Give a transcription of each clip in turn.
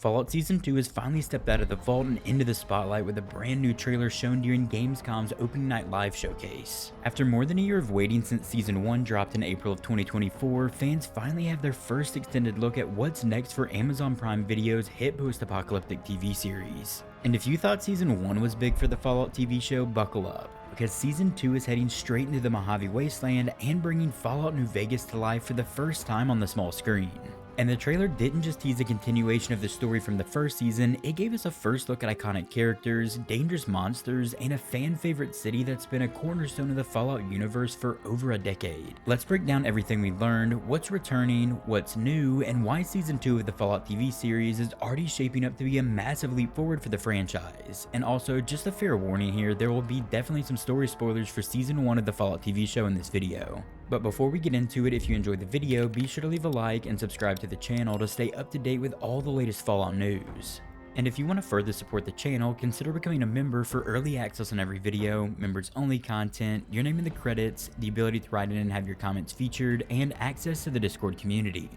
Fallout Season 2 has finally stepped out of the vault and into the spotlight with a brand new trailer shown during Gamescom's opening night live showcase. After more than a year of waiting since Season 1 dropped in April of 2024, fans finally have their first extended look at what's next for Amazon Prime Video's hit post-apocalyptic TV series. And if you thought Season 1 was big for the Fallout TV show, buckle up, because Season 2 is heading straight into the Mojave Wasteland and bringing Fallout New Vegas to life for the first time on the small screen. And the trailer didn't just tease a continuation of the story from the first season, it gave us a first look at iconic characters, dangerous monsters, and a fan favorite city that's been a cornerstone of the Fallout universe for over a decade. Let's break down everything we learned, what's returning, what's new, and why Season 2 of the Fallout TV series is already shaping up to be a massive leap forward for the franchise. And also, just a fair warning here, there will be definitely some story spoilers for Season 1 of the Fallout TV show in this video. But before we get into it, if you enjoyed the video, be sure to leave a like and subscribe to the channel to stay up to date with all the latest Fallout news. And if you want to further support the channel, consider becoming a member for early access on every video, members only content, your name in the credits, the ability to write in and have your comments featured, and access to the Discord community.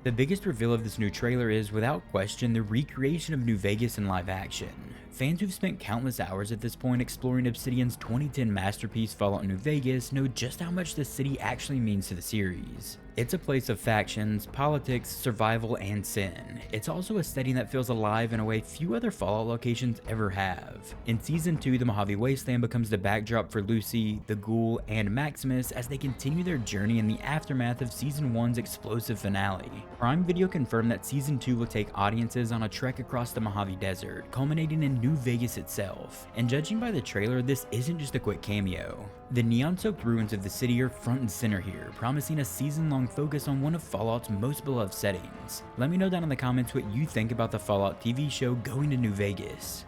The biggest reveal of this new trailer is, without question, the recreation of New Vegas in live action. Fans who've spent countless hours at this point exploring Obsidian's 2010 masterpiece Fallout New Vegas know just how much the city actually means to the series. It's a place of factions, politics, survival, and sin. It's also a setting that feels alive in a way few other Fallout locations ever have. In Season 2, the Mojave Wasteland becomes the backdrop for Lucy, the Ghoul, and Maximus as they continue their journey in the aftermath of Season 1's explosive finale. Prime Video confirmed that Season 2 will take audiences on a trek across the Mojave Desert, culminating in New Vegas itself. And judging by the trailer, this isn't just a quick cameo. The neon-soaked ruins of the city are front and center here, promising a season-long focus on one of Fallout's most beloved settings. Let me know down in the comments what you think about the Fallout TV show going to New Vegas.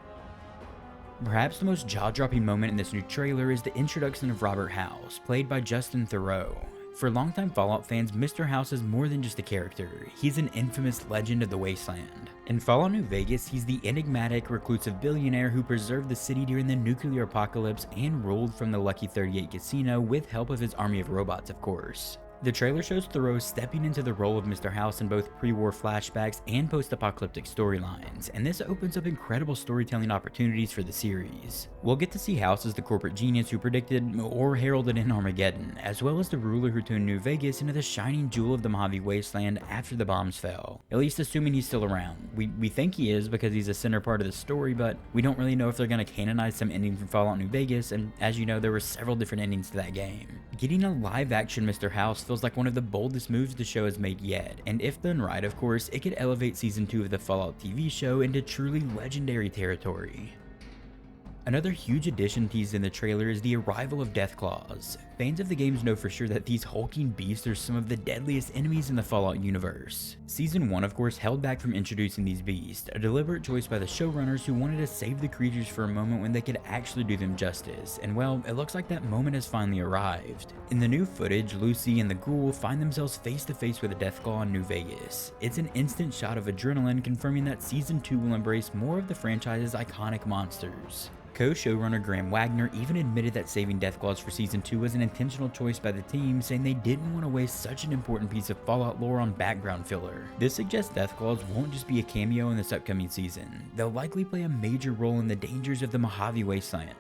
Perhaps the most jaw-dropping moment in this new trailer is the introduction of Robert House, played by Justin Theroux. For longtime Fallout fans, Mr. House is more than just a character, he's an infamous legend of the Wasteland. In Fallout New Vegas, he's the enigmatic, reclusive billionaire who preserved the city during the nuclear apocalypse and ruled from the Lucky 38 casino with help of his army of robots, of course. The trailer shows Theroux stepping into the role of Mr. House in both pre-war flashbacks and post-apocalyptic storylines, and this opens up incredible storytelling opportunities for the series. We'll get to see House as the corporate genius who predicted or heralded in Armageddon, as well as the ruler who turned New Vegas into the shining jewel of the Mojave Wasteland after the bombs fell, at least assuming he's still around. We think he is because he's a center part of the story, but we don't really know if they're going to canonize some ending from Fallout New Vegas, and as you know, there were several different endings to that game. Getting a live-action Mr. House feels like one of the boldest moves the show has made yet, and if done right, of course, it could elevate Season 2 of the Fallout TV show into truly legendary territory. Another huge addition teased in the trailer is the arrival of Deathclaws. Fans of the games know for sure that these hulking beasts are some of the deadliest enemies in the Fallout universe. Season 1 of course held back from introducing these beasts, a deliberate choice by the showrunners who wanted to save the creatures for a moment when they could actually do them justice, and well, it looks like that moment has finally arrived. In the new footage, Lucy and the Ghoul find themselves face to face with a Deathclaw in New Vegas. It's an instant shot of adrenaline confirming that Season 2 will embrace more of the franchise's iconic monsters. Co-showrunner Graham Wagner even admitted that saving Deathclaws for Season 2 was an intentional choice by the team, saying they didn't want to waste such an important piece of Fallout lore on background filler. This suggests Deathclaws won't just be a cameo in this upcoming season, they'll likely play a major role in the dangers of the Mojave Wasteland.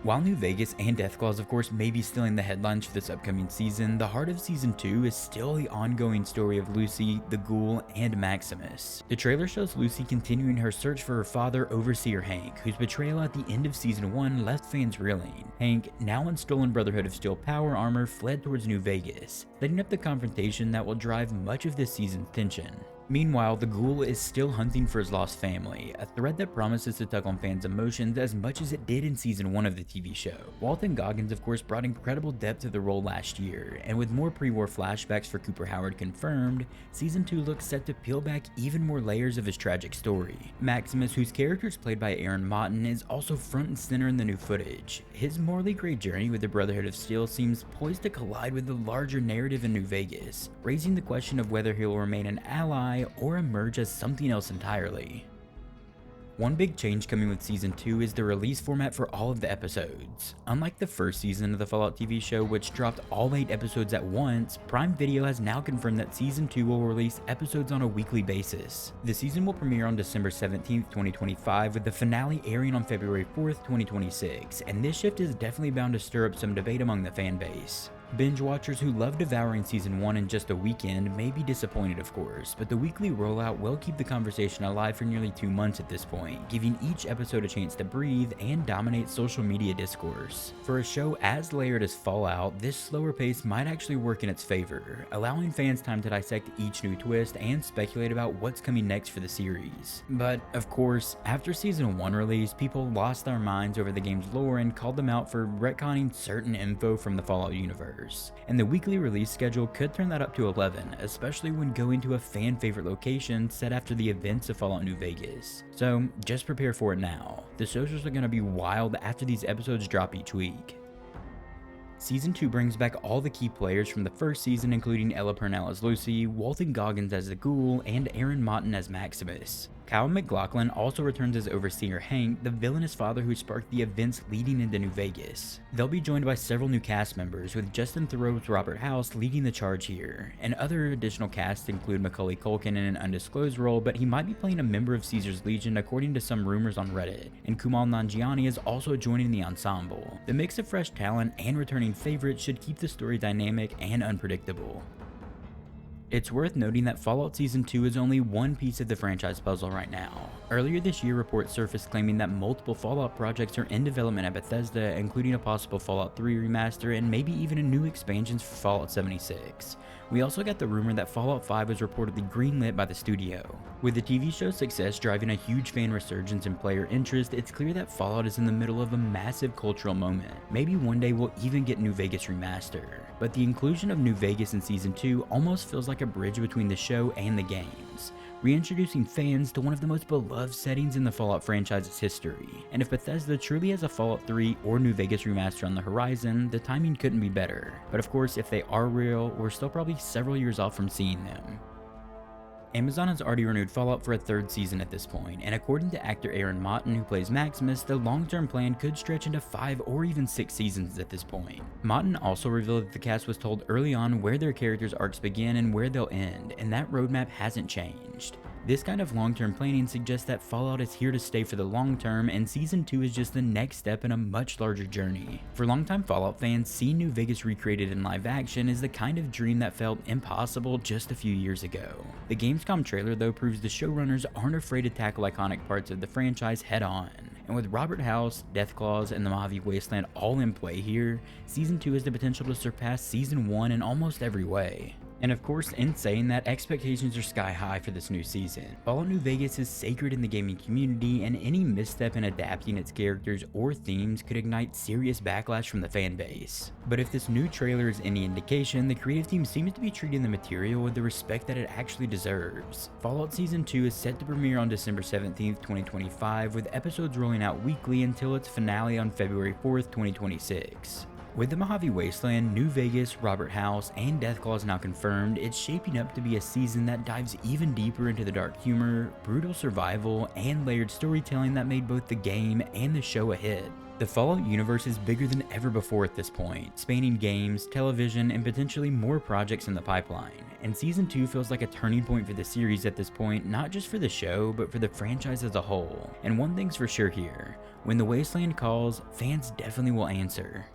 While New Vegas and Deathclaws of course may be stealing the headlines for this upcoming season, the heart of Season 2 is still the ongoing story of Lucy, the Ghoul, and Maximus. The trailer shows Lucy continuing her search for her father, Overseer Hank, whose betrayal at the end of Season 1 left fans reeling. Hank, now in stolen Brotherhood of Steel power armor, fled towards New Vegas, setting up the confrontation that will drive much of this season's tension. Meanwhile, the Ghoul is still hunting for his lost family, a thread that promises to tug on fans' emotions as much as it did in Season 1 of the TV show. Walton Goggins of course brought incredible depth to the role last year, and with more pre-war flashbacks for Cooper Howard confirmed, Season 2 looks set to peel back even more layers of his tragic story. Maximus, whose character is played by Aaron Motten, is also front and center in the new footage. His morally gray journey with the Brotherhood of Steel seems poised to collide with the larger narrative in New Vegas, raising the question of whether he'll remain an ally or emerge as something else entirely. One big change coming with Season 2 is the release format for all of the episodes. Unlike the first season of the Fallout TV show, which dropped all 8 episodes at once, Prime Video has now confirmed that Season 2 will release episodes on a weekly basis. The season will premiere on December 17th, 2025, with the finale airing on February 4th, 2026, and this shift is definitely bound to stir up some debate among the fan base. Binge watchers who love devouring Season 1 in just a weekend may be disappointed, of course, but the weekly rollout will keep the conversation alive for nearly 2 months at this point, giving each episode a chance to breathe and dominate social media discourse. For a show as layered as Fallout, this slower pace might actually work in its favor, allowing fans time to dissect each new twist and speculate about what's coming next for the series. But, of course, after Season 1 release, people lost their minds over the game's lore and called them out for retconning certain info from the Fallout universe. And the weekly release schedule could turn that up to 11, especially when going to a fan favorite location set after the events of Fallout New Vegas. So just prepare for it now. The socials are going to be wild after these episodes drop each week. Season 2 brings back all the key players from the first season, including Ella Purnell as Lucy, Walton Goggins as the Ghoul, and Aaron Motton as Maximus. Kyle MacLachlan also returns as Overseer Hank, the villainous father who sparked the events leading into New Vegas. They'll be joined by several new cast members, with Justin Theroux's Robert House leading the charge here, and other additional casts include Macaulay Culkin in an undisclosed role, but he might be playing a member of Caesar's Legion according to some rumors on Reddit, and Kumail Nanjiani is also joining the ensemble. The mix of fresh talent and returning favorites should keep the story dynamic and unpredictable. It's worth noting that Fallout Season 2 is only one piece of the franchise puzzle right now. Earlier this year, reports surfaced claiming that multiple Fallout projects are in development at Bethesda, including a possible Fallout 3 remaster and maybe even a new expansions for Fallout 76. We also got the rumor that Fallout 5 was reportedly greenlit by the studio. With the TV show's success driving a huge fan resurgence and player interest, it's clear that Fallout is in the middle of a massive cultural moment. Maybe one day we'll even get New Vegas Remaster. But the inclusion of New Vegas in Season 2 almost feels like a bridge between the show and the games, reintroducing fans to one of the most beloved settings in the Fallout franchise's history. And if Bethesda truly has a Fallout 3 or New Vegas Remaster on the horizon, the timing couldn't be better. But of course, if they are real, we're still probably several years off from seeing them. Amazon has already renewed Fallout for a 3rd season at this point, and according to actor Aaron Motton, who plays Maximus, the long-term plan could stretch into 5 or even 6 seasons at this point. Motton also revealed that the cast was told early on where their characters' arcs begin and where they'll end, and that roadmap hasn't changed. This kind of long-term planning suggests that Fallout is here to stay for the long term, and Season 2 is just the next step in a much larger journey. For longtime Fallout fans, seeing New Vegas recreated in live action is the kind of dream that felt impossible just a few years ago. The Gamescom trailer, though, proves the showrunners aren't afraid to tackle iconic parts of the franchise head-on. And with Robert House, Deathclaws, and the Mojave Wasteland all in play here, Season 2 has the potential to surpass Season 1 in almost every way. And of course, in saying that, expectations are sky high for this new season. Fallout New Vegas is sacred in the gaming community, and any misstep in adapting its characters or themes could ignite serious backlash from the fan base. But if this new trailer is any indication, the creative team seems to be treating the material with the respect that it actually deserves. Fallout Season 2 is set to premiere on December 17th, 2025, with episodes rolling out weekly until its finale on February 4th, 2026. With the Mojave Wasteland, New Vegas, Robert House, and Deathclaws now confirmed, it's shaping up to be a season that dives even deeper into the dark humor, brutal survival, and layered storytelling that made both the game and the show a hit. The Fallout universe is bigger than ever before at this point, spanning games, television, and potentially more projects in the pipeline. And Season 2 feels like a turning point for the series at this point, not just for the show, but for the franchise as a whole. And one thing's for sure here, when the Wasteland calls, fans definitely will answer.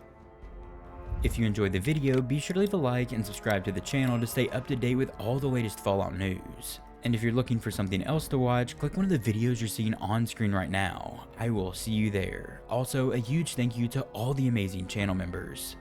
If you enjoyed the video, be sure to leave a like and subscribe to the channel to stay up to date with all the latest Fallout news. And if you're looking for something else to watch, click one of the videos you're seeing on screen right now. I will see you there. Also, a huge thank you to all the amazing channel members.